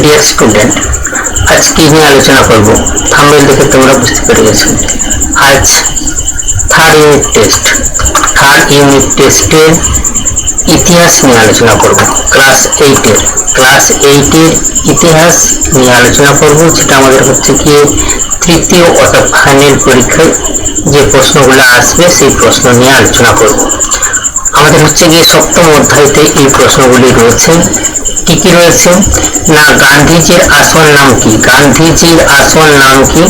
Dear student, আজ কি নিয়ে আলোচনা করব থাম্বনেল দেখে তোমরা বুঝতে পেরে গেছো। আজ থার্ড ইউনিট টেস্টের ইতিহাস নিয়ে আলোচনা করব। ক্লাস এইটের ইতিহাস নিয়ে আলোচনা করব, যেটা আমাদের হচ্ছে কি তৃতীয় অর্থাৎ ফাইনাল পরীক্ষায় যে প্রশ্নগুলো আসবে সেই প্রশ্ন নিয়ে আলোচনা করব। আমাদের হচ্ছে গিয়ে সপ্তম অধ্যায়তে এই প্রশ্নগুলি রয়েছে। কি কি রয়েছে না, গান্ধীজির আসল নাম কি? গান্ধীজির আসল নাম কি?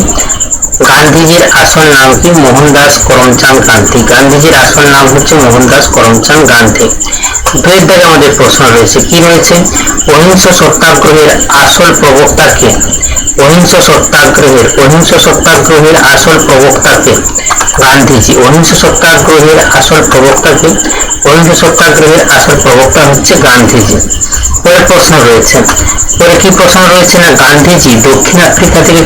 গান্ধীজির আসল নাম কি? মোহনদাস করমচাঁদ গান্ধী। গান্ধীজির আসল নাম হচ্ছে মোহনদাস করমচাঁদ গান্ধী। দুই দাগে আমাদের প্রশ্ন রয়েছে। কি রয়েছে? অহিংস সত্যাগ্রহের আসল প্রবক্তা কে? অহিংস সত্যাগ্রহের আসল প্রবক্তা কে? গান্ধীজি। অহিংস সত্যাগ্রহের আসল প্রবক্তা কে? অহিংস সত্যাগ্রহের আসল প্রবক্তা হচ্ছে গান্ধীজি। পরে প্রশ্ন রয়েছে, পরে কি প্রশ্ন রয়েছে না, গান্ধীজি দক্ষিণ আফ্রিকা থেকে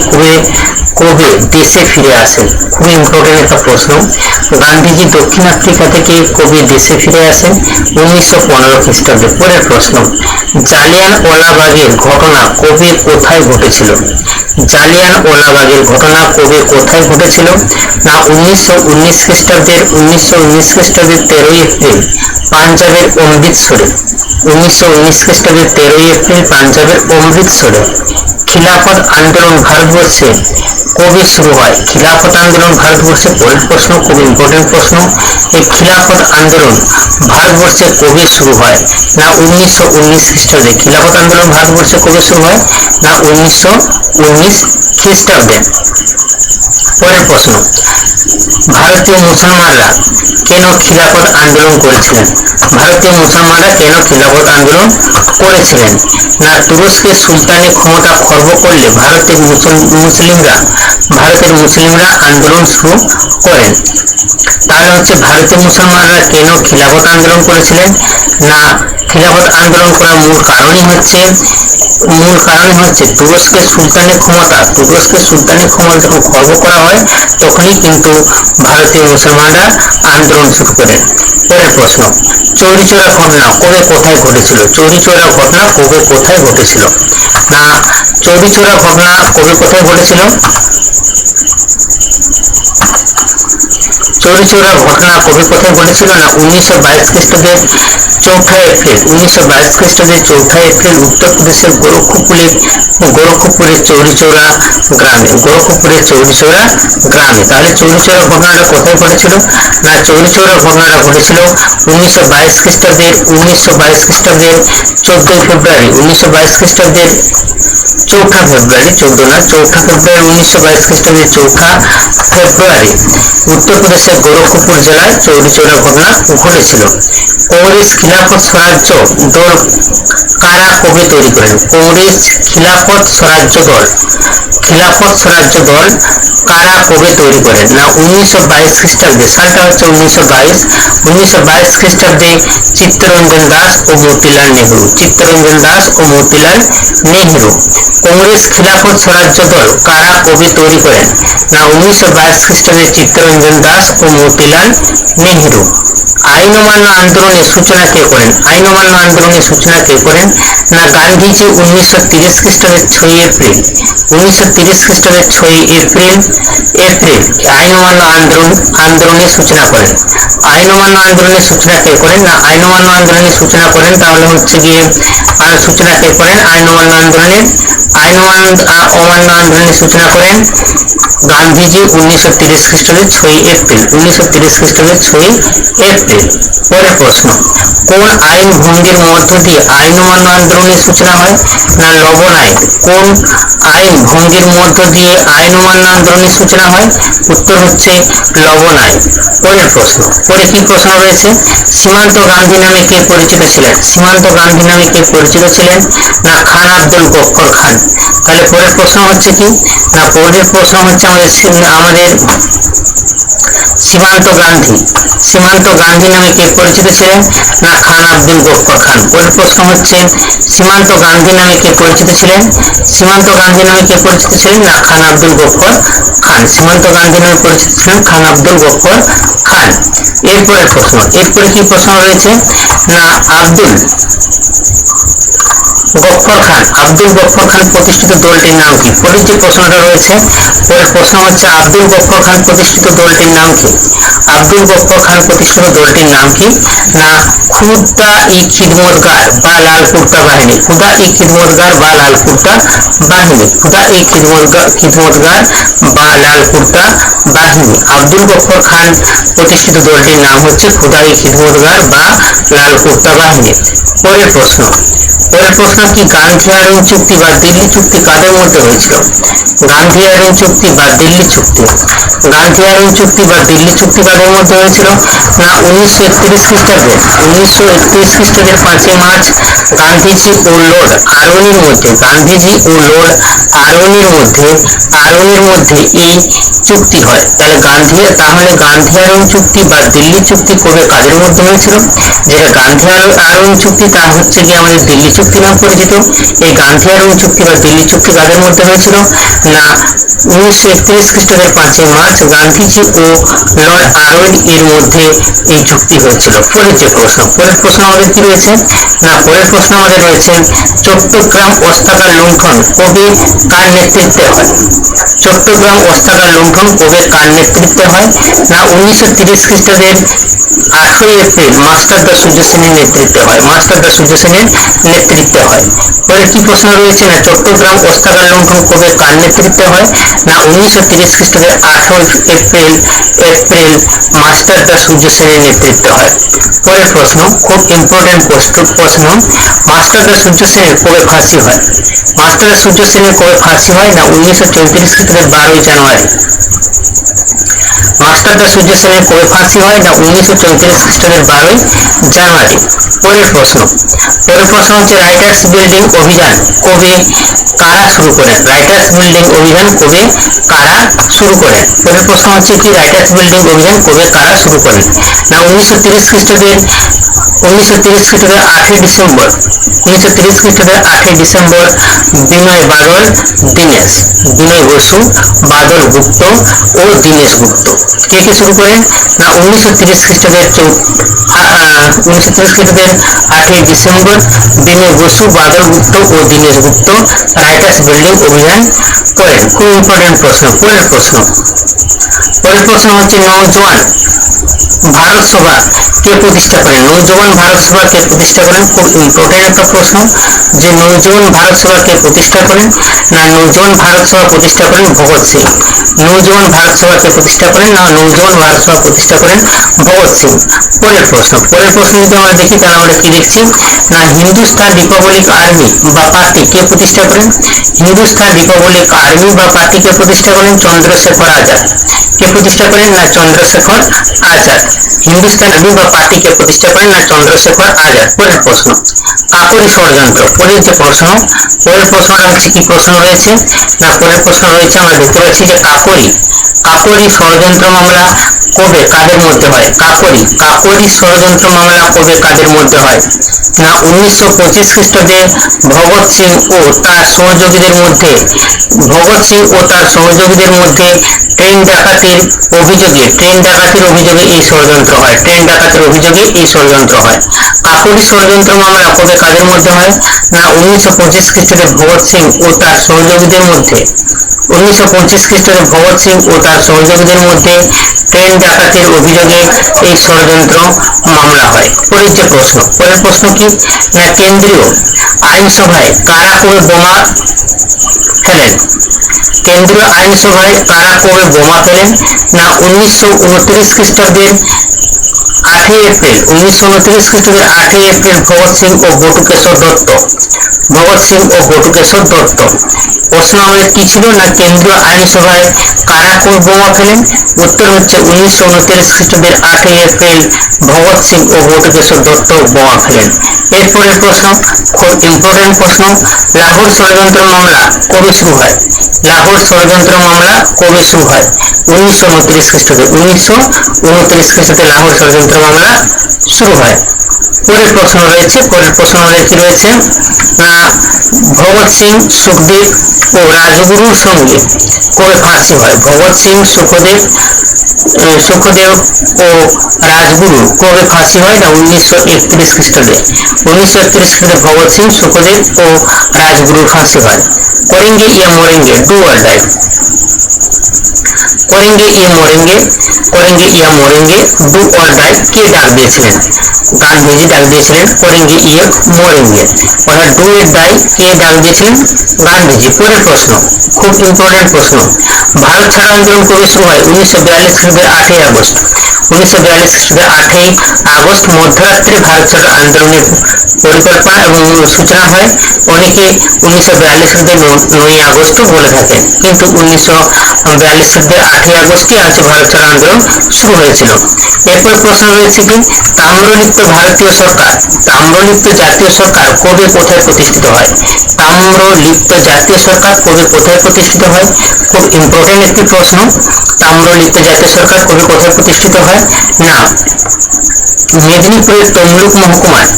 কবে দেশে ফিরে আসেন? খুব ইম্পর্টেন্ট একটা প্রশ্ন। গান্ধীজি দক্ষিণ আফ্রিকা থেকে কবে দেশে ফিরে আসেন? 1915 খ্রিস্টাব্দে। পরের প্রশ্ন, জালিয়ানওয়ালাবাগের ঘটনা কবে কোথায় ঘটেছিল? জালিয়ানওয়ালাবাগের ঘটনা কবে কোথায় ঘটেছিল না 1919 খ্রিস্টাব্দের 13ই এপ্রিল পাঞ্জাবের অমৃতসরে। 1919 খ্রিস্টাব্দের 13ই এপ্রিল পাঞ্জাবের অমৃতসরে। খিলাফত আন্দোলন ভারতবর্ষে কবে শুরু হয়? খিলাফত আন্দোলন ভারতবর্ষে, পরের প্রশ্ন খুব ইম্পর্টেন্ট প্রশ্ন, এই খিলাফত আন্দোলন ভারতবর্ষে কবে শুরু হয় না 1919 খ্রিস্টাব্দে। খিলাফত আন্দোলন ভারতবর্ষে কবে শুরু হয় না 1919 খ্রিস্টাব্দে। পরের প্রশ্ন, ভারতীয় মুসলমানরা কেন খিলাফত আন্দোলন করেছিলেন? ভারতীয় মুসলমানরা কেন খিলাফত আন্দোলন করেছিলেন না তুরস্কের সুলতানি ক্ষমতা খর্ব করলে ভারতের মুসলিমরা আন্দোলন শুরু করেন। তাহলে হচ্ছে ভারতীয় মুসলমানরা কেন খিলাফত আন্দোলন করেছিলেন না খিলাফত আন্দোলন করার মূল কারণই হচ্ছে তুরস্কের সুলতানি ক্ষমতা যখন খর্ব করা হয় তখনই কিন্তু ভারতীয় মুসলমানরা আন্দোলন শুরু করেন। পরের প্রশ্ন, চৌরিচৌরা ঘটনা কবে কোথায় ঘটেছিল? চৌরিচৌরা ঘটনা কবে কোথায় ঘটেছিল না চৌরিচৌরা ঘটনা কবে কোথায় ঘটেছিল? চৌরিচৌরা ঘটনা কবে কোথায় ঘটেছিল না 1922 খ্রিস্টাব্দের 4 এপ্রিল। 1922 খ্রিস্টাব্দের 4 এপ্রিল উত্তরপ্রদেশের গোরখপুরের চৌরিচৌরা গ্রামে। তাহলে চৌরিচৌরা ঘটনাটা কোথায় ঘটেছিল না চৌরিচৌরা ঘটনাটা ঘটেছিল 1922 খ্রিস্টাব্দের 14 ফেব্রুয়ারি। 1922 খ্রিস্টাব্দের 4 ফেব্রুয়ারি 1922 খ্রিস্টাব্দের 4 ফেব্রুয়ারি উত্তরপ্রদেশের গোরখপুর জেলায় চৌরিচৌরা ঘটনা ঘটেছিল। কংগ্রেস খিলাফত স্বরাজ্য দল কারা কবে তৈরি করেন? কংগ্রেস খিলাফত স্বরাজ্য দল কারা কবে তৈরি করেন না 1922 খ্রিস্টাব্দে। সালটা হচ্ছে 1922 খ্রিস্টাব্দে চিত্তরঞ্জন দাস ও মতিলাল নেহেরু। কংগ্রেস খিলাফত স্বরাজ্য দল কারা কবে তৈরি করেন না 1922 খ্রিস্টাব্দে চিত্তরঞ্জন দাস ও মতিলাল নেহেরু। আইন অমান্য আন্দোলনের সূচনা কে করেন? না গান্ধীজি 1930 খ্রিস্টাব্দের 6 এপ্রিল আইন অমান্য আন্দোলনের সূচনা করেন। আইন অমান্য আন্দোলনের সূচনা কে করেন না আইন অমান্য আন্দোলনের সূচনা করেন তাহলে হচ্ছে গিয়ে সূচনা কে করেন আইন অমান্য আন্দোলনের সূচনা করেন গান্ধীজি 1930 খ্রিস্টাব্দের 6 এপ্রিল। পরের প্রশ্ন, কোন আইন ভঙ্গের মধ্য দিয়ে আইন অমান্য আন্দোলনের সূচনা হয় না লবণ আইন। কোন আইন ভঙ্গের মধ্য দিয়ে আইন অমান্য আন্দোলনের সূচনা হয়? উত্তর হচ্ছে লবণ আইন। পরের প্রশ্ন, পরে কি প্রশ্ন রয়েছে, সীমান্ত গান্ধী নামে কে পরিচিত ছিলেন? না খান আব্দুল গফর খান। তাহলে পরের প্রশ্ন হচ্ছে কি না পরের প্রশ্ন হচ্ছে আমাদের সীমান্ত গান্ধী নামে কে পরিচিত ছিলেন না খান আব্দুল গফর খান। পরের প্রশ্ন হচ্ছে সীমান্ত গান্ধী নামে কে পরিচিত ছিলেন না খান আব্দুল গফর খান। এরপরে কি প্রশ্ন রয়েছে না গফফর খান, আব্দুল গফফর খান প্রতিষ্ঠিত দলটির নাম কি? পরের যে প্রশ্নটা রয়েছে, পরের প্রশ্ন হচ্ছে আব্দুল গফফর খান প্রতিষ্ঠিত দলটির নাম কি? আব্দুল গফফর খান প্রতিষ্ঠিত দলটির নাম কি? না খুদা-ই-খিদমতগার বা লাল কুর্তা বাহিনী। খুদা-ই-খিদমতগার বা লাল কুর্তা বাহিনী। খুদা-ই-খিদমতগার বা লাল কুর্তা বাহিনী। আব্দুল গফফর খান প্রতিষ্ঠিত দলটির নাম হচ্ছে খুদা-ই-খিদমতগার বা লাল কুর্তা বাহিনী। পরের প্রশ্ন কি গান্ধী আইন চুক্তি বা দিল্লি চুক্তি কাদের মধ্যে হয়েছিল? গান্ধী আইন চুক্তি বা দিল্লি চুক্তি, গান্ধী আইন চুক্তি বা দিল্লি চুক্তি কাদের মধ্যে হয়েছিল? না 1931 খ্রিস্টাব্দে 5ই মার্চ গান্ধীজি ও লর্ড আরওয়ানির মধ্যে এই চুক্তি হয়। তাহলে গান্ধী আইন চুক্তি বা দিল্লি চুক্তি কবে কাদের মধ্যে হয়েছিল? যেটা গান্ধী আইন চুক্তি তা হচ্ছে কি আমাদের দিল্লি চুক্তি নাম পরিচিত। এই গান্ধী আইন চুক্তি বা দিল্লি চুক্তি কাদের মধ্যে হয়েছিল? না 1931 খ্রিস্টাব্দের 5ই মার্চ গান্ধীজি ও লর্ড আরওয়ান এর মধ্যে এই চুক্তি হয়েছিল। পরের প্রশ্ন আমাদের কি রয়েছে? না পরের প্রশ্ন আমাদের রয়েছে চট্টগ্রাম অস্ত্রাগার লুণ্ঠন কবে কার নেতৃত্বে হয়? চট্টগ্রাম অস্ত্রাগার লুণ্ঠন কবে কার নেতৃত্বে হয়? না 1930 খ্রিস্টাব্দের 8ই এপ্রিল মাস্টারদা সূর্য সেনের নেতৃত্বে হয়। পরের কি প্রশ্ন রয়েছে? না চট্টগ্রাম অস্ত্রাগার লুণ্ঠন কবে কার নেতৃত্বে হয়? না 1930 খ্রিস্টাব্দের 8 এপ্রিল মাস্টারদা সূর্য সেনের নেতৃত্বে হয়। পরের প্রশ্ন খুব ইম্পর্টেন্ট প্রশ্ন, মাস্টারদা সূর্য সেনের কবে ফাঁসি হয়? মাস্টারদা সূর্য সেনের কবে ফাঁসি হয়? না 1934 খ্রিস্টাব্দের 12ই জানুয়ারি। মাস্টারদা সূর্য সেনের কবে ফাঁসি হয়? না 1934 খ্রিস্টাব্দের 12ই জানুয়ারি। পরের প্রশ্ন হচ্ছে রাইটার্স বিল্ডিং অভিযান কবে কারা শুরু করেন? রাইটার্স বিল্ডিং অভিযান কবে কারা শুরু করেন? পরের প্রশ্ন হচ্ছে কি রাইটার্স বিল্ডিং অভিযান কবে কারা শুরু করেন? না 1930 খ্রিস্টাব্দের 8ই ডিসেম্বর। বিনয় বসু, বাদল গুপ্ত ও দীনেশ গুপ্ত কে শুরু করেন? না 1930 খ্রিস্টাব্দের 8ই ডিসেম্বর বিনয় বসু, বাদল গুপ্ত ও দীনেশ গুপ্ত রাইটার্স বিল্ডিং অভিযান করেন। খুব ইম্পর্টেন্ট প্রশ্ন। পরের প্রশ্ন হচ্ছে নওজোয়ান ভারত সভা কে প্রতিষ্ঠা করেন? নওজোয়ান ভারত সভা কে প্রতিষ্ঠা করেন? খুব ইম্পর্টেন্ট একটা প্রশ্ন যে নওজোয়ান ভারত সভা কে প্রতিষ্ঠা করেন? না নওজোয়ান ভারত সভা প্রতিষ্ঠা করেন ভগৎ সিং। নওজোয়ান ভারত সভা কে প্রতিষ্ঠা করেন? না নওজোয়ান ভারত সভা প্রতিষ্ঠা করেন ভগৎ সিং। পরের প্রশ্ন যদি আমরা দেখি তাহলে আমরা কি দেখছি? না হিন্দুস্তান রিপাবলিক আর্মি বা পার্টি কে প্রতিষ্ঠা করেন? হিন্দুস্তান রিপাবলিক আর্মি বা পার্টি কে প্রতিষ্ঠা করেন? চন্দ্রশেখর আজাদ। কে প্রতিষ্ঠা করেন? না চন্দ্রশেখর আজাদ। হিন্দুস্তান আর্মি বা পার্টি কে প্রতিষ্ঠা করেন? না চন্দ্রশেখর আজাদ। পরের প্রশ্ন কাকোরি ষড়যন্ত্র। পরের প্রশ্নটা হচ্ছে কি প্রশ্ন রয়েছে? না পরের প্রশ্ন রয়েছে আমরা দেখতে পাচ্ছি যে কাকোরি ষড়যন্ত্র মামলা কবে কাদের মধ্যে হয়? কাকোরি ষড়যন্ত্র মামলা কবে কাদের মধ্যে হয়? না 1925 খ্রিস্টাব্দে ভগৎ সিং ও তার সহযোগীদের মধ্যে ট্রেন ডাকাতির অভিযোগে এই ষড়যন্ত্র হয়। কাকোরি ষড়যন্ত্র মামলা কবে কাদের মধ্যে হয়? না 1925 খ্রিস্টাব্দে ভগৎ সিং ও তার সহযোগীদের মধ্যে ট্রেন ডাকাতির অভিযোগে এই ষড়যন্ত্র মামলা হয়। পরের প্রশ্ন কি? না কেন্দ্রীয় আইনসভায় কারা কবে বোমা ফেলেন? কেন্দ্রীয় আইনসভায় কারা কবে বোমা ফেলেন? না 1929 খ্রিস্টাব্দের 8ই এপ্রিল ভগৎ সিং ও বটুকেশ্বর দত্ত। প্রশ্ন আমাদের কি ছিল? না কেন্দ্রীয় আইনসভায় কারা কবে বোমা ফেলেন? উত্তর হচ্ছে 1929 খ্রিস্টাব্দের 8ই এপ্রিল ভগৎ সিং ও বটুকেশ্বর দত্ত বোমা ফেলেন। এরপরের প্রশ্ন খুব ইম্পর্টেন্ট প্রশ্ন, লাহোর ষড়যন্ত্র মামলা কবে শুরু হয়? 1929 খ্রিস্টাব্দে লাহোর ষড়যন্ত্র ষড়যন্ত্র মামলা শুরু হয়। পরের প্রশ্ন রয়েছে কি রয়েছে না ভগৎ সিং সুখদেব ও রাজগুরুর সঙ্গে কবে ফাঁসি হয়? ভগৎ সিং সুখদেব ও রাজগুরু কবে ফাঁসি হয়? না 1931 খ্রিস্টাব্দে। 1931 খ্রিস্টাব্দে ভগৎ সিং সুখদেব ও রাজগুরুর ফাঁসি হয়। করেঙ্গে ইয়া মরেঙ্গে, ডু অর ডাই। করেঙ্গে ইয়া মরেঙ্গে, ডু অর ডাই কে ডাক দিয়েছিলেন? গান্ধীজি ডাক দিয়েছিলেন করেঙ্গে ইয়ে মরেঙ্গে, অর্থাৎ ডু এর ডাই কে ডাক দিয়েছিলেন? গান্ধীজি। পরের প্রশ্ন, খুব ইম্পর্টেন্ট প্রশ্ন, ভারত ছাড়ো আন্দোলন কবে শুরু হয়? 1942 খ্রিস্টাব্দের 8ই আগস্ট। 1942 খ্রিস্টাব্দের 8ই আগস্ট মধ্যরাত্রে ভারত ছাড়ো আন্দোলনের পরিকল্পনা এবং সূচনা হয়। অনেকে 1942 খ্রিস্টাব্দের 9ই আগস্ট বলে থাকেন, কিন্তু 1942 খ্রিস্টাব্দের 8ই আগস্টই আছে ভারত ছাড়ো আন্দোলন শুরু হয়েছিল। এরপর প্রশ্ন রয়েছে কি তাম্রলিপ্ত ভারতীয় সরকার, তাম্রলিপ্ত জাতীয় সরকার কবে কোথায় প্রতিষ্ঠিত হয়? তাম্রলিপ্ত জাতীয় সরকার কবে কোথায় প্রতিষ্ঠিত হয়? খুব ইম্পর্টেন্ট একটি প্রশ্ন। তাম্রলিপ্ত জাতীয় সরকার কবে কোথায় প্রতিষ্ঠিত হয়? না মেদিনীপুরের তমলুক মহকুমায়,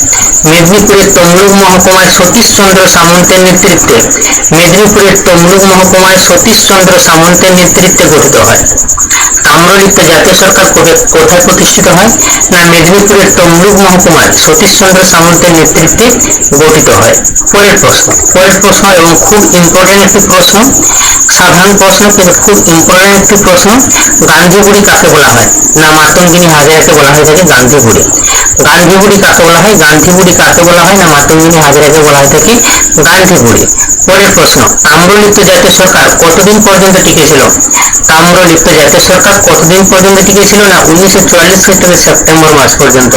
মেদিনীপুরের তমলুক মহকুমায় সতীশচন্দ্র সামন্তের নেতৃত্বে, মেদিনীপুরের তমলুক মহকুমায় সতীশচন্দ্র সামন্তের নেতৃত্বে গঠিত হয়। তাম্রলিপ্ত জাতীয় সরকার কবে কোথায় প্রতিষ্ঠিত হয়? না মেদিনীপুরের তমলুক মহকুমায় সতীশচন্দ্র সামন্তের নেতৃত্বে গঠিত হয়। পরের প্রশ্ন এবং খুব ইম্পর্টেন্ট একটি প্রশ্ন, সাধারণ প্রশ্ন কিন্তু খুব ইম্পর্টেন্ট একটি প্রশ্ন, গান্ধী বুড়ি কাকে বলা হয়? না মাতঙ্গিনী হাজরাকে বলা হয়ে থাকে গান্ধী বুড়ি। গান্ধী বুড়ি কাকে বলা হয়? গান্ধী বুড়ি কাকে বলা হয়? না মাতঙ্গিনী হাজরাকে বলা হয়ে থাকে গান্ধী বুড়ি। পরের প্রশ্ন, তাম্রলিপ্ত জাতীয় সরকার কতদিন পর্যন্ত টিকেছিল? তাম্রলিপ্ত জাতীয় সরকার কতদিন পর্যন্ত টিকেছিল? না 1944 খ্রিস্টাব্দের সেপ্টেম্বর মাস পর্যন্ত।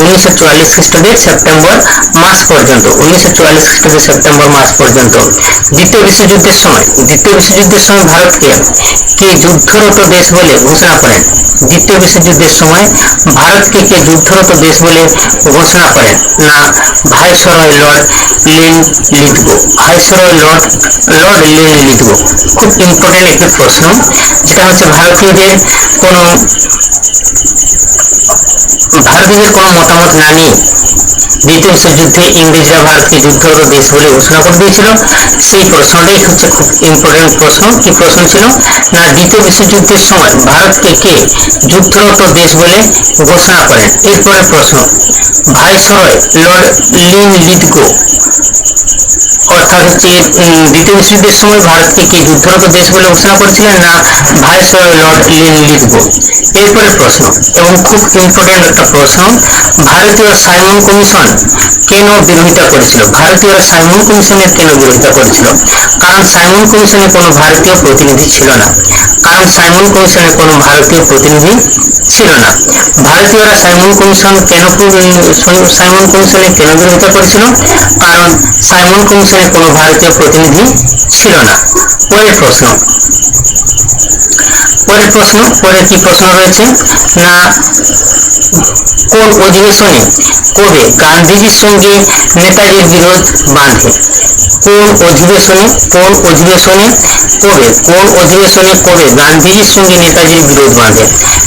1944 খ্রিস্টাব্দের সেপ্টেম্বর মাস পর্যন্ত। 1944 খ্রিস্টাব্দের সেপ্টেম্বর মাস পর্যন্ত। দ্বিতীয় বিশ্বযুদ্ধের সময় ভারতকে কে যুদ্ধরত দেশ বলে ঘোষণা করেন? দ্বিতীয় বিশ্বযুদ্ধের সময় ভারতকে কে যুদ্ধরত দেশ বলে ঘোষণা করেন? না viceroy Lord Linlithgow, viceroy Lord Linlithgow. খুব ইম্পর্টেন্ট একটি প্রশ্ন, যেটা হচ্ছে ভারতীয়দের কোনো মতামত না নিয়ে দ্বিতীয় বিশ্বযুদ্ধে ইংরেজরা ভারতকে যুদ্ধরত দেশ বলে ঘোষণা করে দিয়েছিল। সেই প্রশ্নটাই হচ্ছে খুব ইম্পর্টেন্ট প্রশ্ন। কি প্রশ্ন ছিল? না দ্বিতীয় বিশ্বযুদ্ধের সময় ভারতকে কে যুদ্ধরত দেশ বলে ঘোষণা করেন? এরপরে প্রশ্ন, ভাইসরয় লর্ড লিনলিথগো অর্থাৎ হচ্ছে দ্বিতীয় বিশ্বযুদ্ধের সময় ভারতকে কে যুদ্ধরত দেশ বলে ঘোষণা করেছিলেন? না ভাইসরয় লর্ড লিনলিথগো। এরপরে প্রশ্ন এবং খুব ইম্পর্টেন্ট একটা প্রশ্ন, ভারতীয় সাইমন কমিশন কেন বিরোধিতা করেছিল? ভারতীয়রা সাইমন কমিশনের কেন বিরোধিতা করেছিল? কারণ সাইমন কমিশনে কোনো ভারতীয় প্রতিনিধি ছিল না। ভারতীয়রা সাইমন কমিশনে কেন বিরোধিতা করেছিল? কারণ সাইমন কমিশনে কোনো ভারতীয় প্রতিনিধি ছিল না। পরের কি প্রশ্ন রয়েছে? না কোন অধিবেশনে কবে গান্ধীজির সঙ্গে নেতাজির বিরোধ বাঁধে? কোন অধিবেশনে কবে গান্ধীজির সঙ্গে নেতাজির বিরোধ বাঁধে?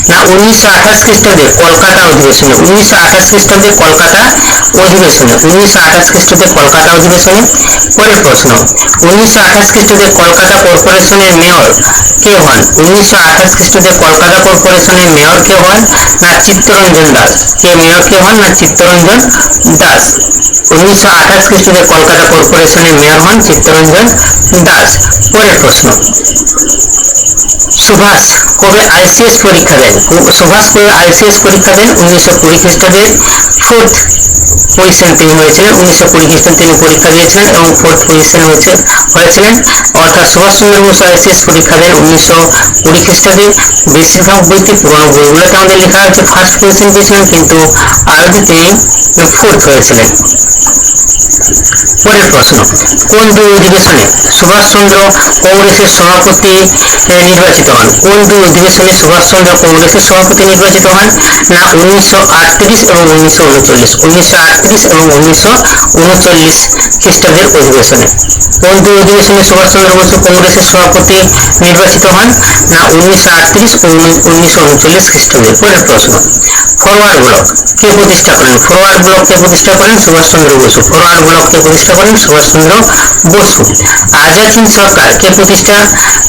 না 1928 খ্রিস্টাব্দে কলকাতা অধিবেশনে। 1928 খ্রিস্টাব্দে কলকাতা অধিবেশনে। 1928 খ্রিস্টাব্দে কলকাতা অধিবেশনে। পরের প্রশ্ন, 1928 খ্রিস্টাব্দে কলকাতা কর্পোরেশনের মেয়র কে হন? 1928 খ্রিস্টাব্দে কলকাতা কর্পোরেশনের মেয়র কে হন? না চিত্তরঞ্জন দাস। মেয়র কে হন? না চিত্তরঞ্জন দাস। 1928 খ্রিস্টাব্দে কলকাতা কর্পোরেশনের মেয়র হন চিত্তরঞ্জন দাস। পরের প্রশ্ন, সুভাষ কবে আইসিএস পরীক্ষা দেন? 1920 খ্রিস্টাব্দে 4th পজিশন তিনি হয়েছিলেন। 1920 খ্রিস্টাব্দে তিনি পরীক্ষা দিয়েছিলেন এবং 4th পজিশন হয়েছিলেন। অর্থাৎ সুভাষচন্দ্র বোস আইসিএস পরীক্ষা দেন 1920 খ্রিস্টাব্দে। বেশিরভাগ বইতে, পুরোনো বইগুলোতে আমাদের লেখা আছে ফার্স্ট পজিশন পেয়েছিলেন, কিন্তু আরবিতে 4th হয়েছিলেন। পরের প্রশ্ন, কোন দুই অধিবেশনে সুভাষচন্দ্র কংগ্রেসের সভাপতি নির্বাচিত হন? কোন দুই অধিবেশনে সুভাষচন্দ্র কংগ্রেসের সভাপতি নির্বাচিত হন? না 1938 এবং 1939, 1938 এবং 1939 খ্রিস্টাব্দের অধিবেশনে। কোন দুই অধিবেশনে সুভাষচন্দ্র বসু কংগ্রেসের সভাপতি নির্বাচিত হন? না 1938 ও 1939 খ্রিস্টাব্দে। পরের প্রশ্ন, ফরওয়ার্ড ব্লক কে প্রতিষ্ঠা করেন? ফরওয়ার্ড ব্লক কে প্রতিষ্ঠা করেন? সুভাষচন্দ্র বসু। ফরওয়ার্ড ব্লক কে প্রতিষ্ঠা করেন? সুভাষচন্দ্র বসু। আজাদ হিন্দ সরকার কে প্রতিষ্ঠা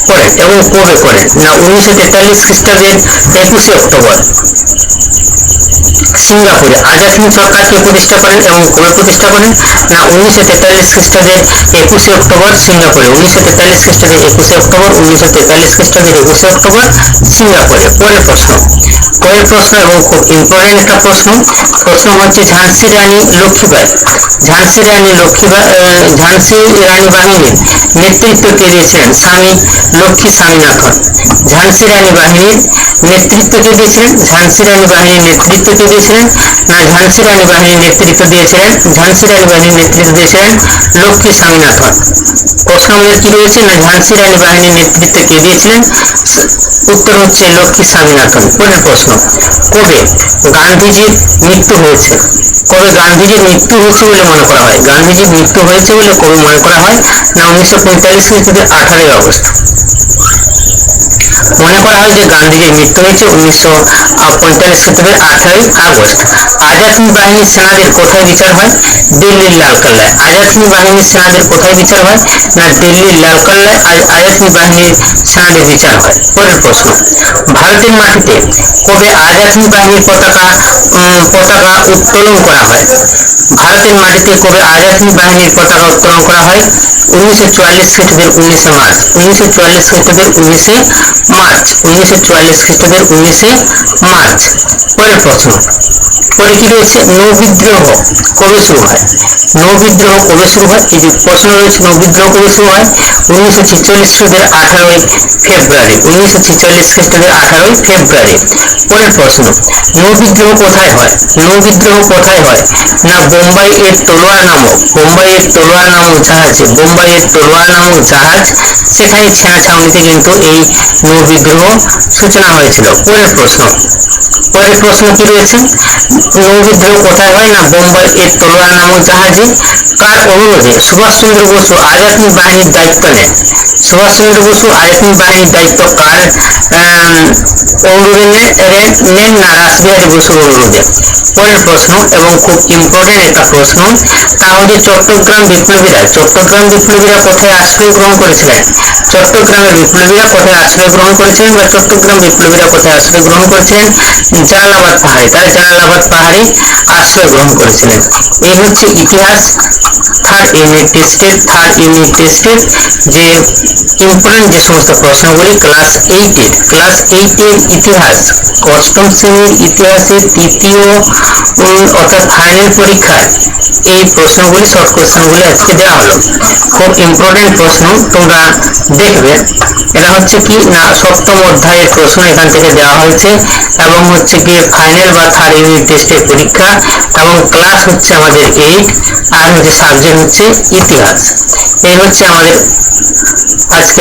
করেন এবং কবে করেন? না 1943 খ্রিস্টাব্দের 21 অক্টোবর সিঙ্গাপুরে। আজাদ হিন্দ সরকার কে প্রতিষ্ঠা করেন এবং কবে প্রতিষ্ঠা করেন? না 1943 খ্রিস্টাব্দের 21 অক্টোবর সিঙ্গাপুরে। 1943 খ্রিস্টাব্দের 21 অক্টোবর, 1943 খ্রিস্টাব্দের 21 অক্টোবর সিঙ্গাপুরে। পরের প্রশ্ন, পরের প্রশ্ন এবং খুব ইম্পর্টেন্ট একটা প্রশ্ন। প্রশ্ন হচ্ছে ঝাঁসি রানী লক্ষ্মীবাই, ঝাঁসি রানী লক্ষ্মীবাই, ঝাঁসি রানী বাহিনীর নেতৃত্ব কে দিয়েছিলেন? স্বামী লক্ষ্মী স্বামীনাথন। ঝাঁসি রানী বাহিনীর নেতৃত্ব কে দিয়েছিলেন? ঝাঁসি রানী বাহিনীর নেতৃত্ব কে দিয়েছিলেন? না ঝাঁসি রানী বাহিনীর নেতৃত্ব দিয়েছিলেন, ঝাঁসি রানী বাহিনীর নেতৃত্ব দিয়েছিলেন লক্ষ্মী স্বামীনাথন। প্রশ্ন আমাদের কি রয়েছে? না ঝাঁসি রানী বাহিনীর নেতৃত্ব কে দিয়েছিলেন? উত্তর হচ্ছে লক্ষ্মী স্বামীনাথন। পরের প্রশ্ন, কবে গান্ধীজির মৃত্যু হয়েছে? কবে গান্ধীজির মৃত্যু হয়েছে বলে মনে করা হয়? গান্ধীজির মৃত্যু হয়েছে বলে কবে মনে করা হয়? না 1945 খ্রিস্টাব্দের 18 আগস্ট। মনে করা হয় যে গান্ধীজির মৃত্যু হয়েছে 1945 খ্রিস্টাব্দের 18 আগস্ট। আজাদ হিন্দ বাহিনীর সেনাদের কোথায় বিচার হয়? দিল্লির লালকেল্লায়। আজাদ হিন্দ বাহিনীর সেনাদের কোথায় বিচার হয়? না দিল্লির লালকেল্লায় আজাদ হিন্দ বাহিনীর সেনাদের বিচার হয়। পরের প্রশ্ন, ভারতের মাটিতে কবে আজাদ হিন্দ বাহিনীর পতাকা উত্তোলন করা হয়? ভারতের মাটিতে কবে আজাদ হিন্দ বাহিনীর পতাকা উত্তোলন করা হয়? 1944 খ্রিস্টাব্দের 19 মার্চ। 1944 খ্রিস্টাব্দের 19 মার্চ। 1944 খ্রিস্টাব্দের 19 মার্চ। পরের প্রশ্ন, পরে কি রয়েছে? নৌবিদ্রোহ কবে শুরু হয়? নৌবিদ্রোহ কবে শুরু হয়? এই যে প্রশ্ন রয়েছে, নৌবিদ্রোহ কবে শুরু হয়? 1946 খ্রিস্টাব্দের 18 ফেব্রুয়ারি। 1946 খ্রিস্টাব্দের 18 ফেব্রুয়ারি। পরের প্রশ্ন, নৌবিদ্রোহ কোথায় হয়? নৌবিদ্রোহ কোথায় হয়? না বোম্বাইয়ের তলোয়ার নামক, বোম্বাইয়ের তলোয়ার নামক জাহাজে, বোম্বাইয়ের তলোয়ার নামক জাহাজ সেখানে ছেঁড়া ছাউনিতে কিন্তু এই নৌবিদ্রোহ সূচনা হয়েছিল। পরের প্রশ্ন, পরের প্রশ্ন কি রয়েছে? নৌবিদ্রোহ কোথায় হয়? না বোম্বাইয়ের তলোয়ার নামক জাহাজে। কার অনুরোধে সুভাষচন্দ্র বসু আজাদ হিন্দ বাহিনীর দায়িত্ব নেন? সুভাষচন্দ্র বসু আজাদ হিন্দ বাহিনীর দায়িত্ব কার অনুরোধে নেন? না রাসবিহারী বসুর অনুরোধে। পরের প্রশ্ন এবং খুব ইম্পর্টেন্ট একটা প্রশ্ন, তা হচ্ছে চট্টগ্রাম বিপ্লবীরা, চট্টগ্রাম বিপ্লবীরা কোথায় আশ্রয় গ্রহণ করেছিলেন? চট্টগ্রামের বিপ্লবীরা কোথায় আশ্রয় গ্রহণ করেছিলেন বা চট্টগ্রাম বিপ্লবীরা কোথায় আশ্রয় গ্রহণ করেছিলেন? জালালাবাদ পাহাড়ে। তারা জালালাবাদ পাহাড়ে আশ্রয় গ্রহণ করেছিলেন। এই হচ্ছে ইতিহাস থার্ড ইউনিট টেস্টের যে ইম্পর্টেন্ট যে সমস্ত প্রশ্নগুলি ক্লাস 8-এর ইতিহাস, অষ্টম শ্রেণীর ইতিহাসের তৃতীয় অর্থাৎ ফাইনাল পরীক্ষায় এই প্রশ্নগুলি, শর্ট কোশ্চেনগুলি আজকে দেওয়া হলো। খুব ইম্পর্টেন্ট প্রশ্ন, তোমরা দেখবে। এটা হচ্ছে কি না সপ্তম অধ্যায়ের প্রশ্ন এখান থেকে দেওয়া হয়েছে এবং হচ্ছে কি ফাইনাল বা থার্ড ইউনিট টেস্টের পরীক্ষা, এবং ক্লাস হচ্ছে আমাদের 8 আর হচ্ছে সাবজেক্ট হচ্ছে ইতিহাস। এই হচ্ছে আমাদের আজকে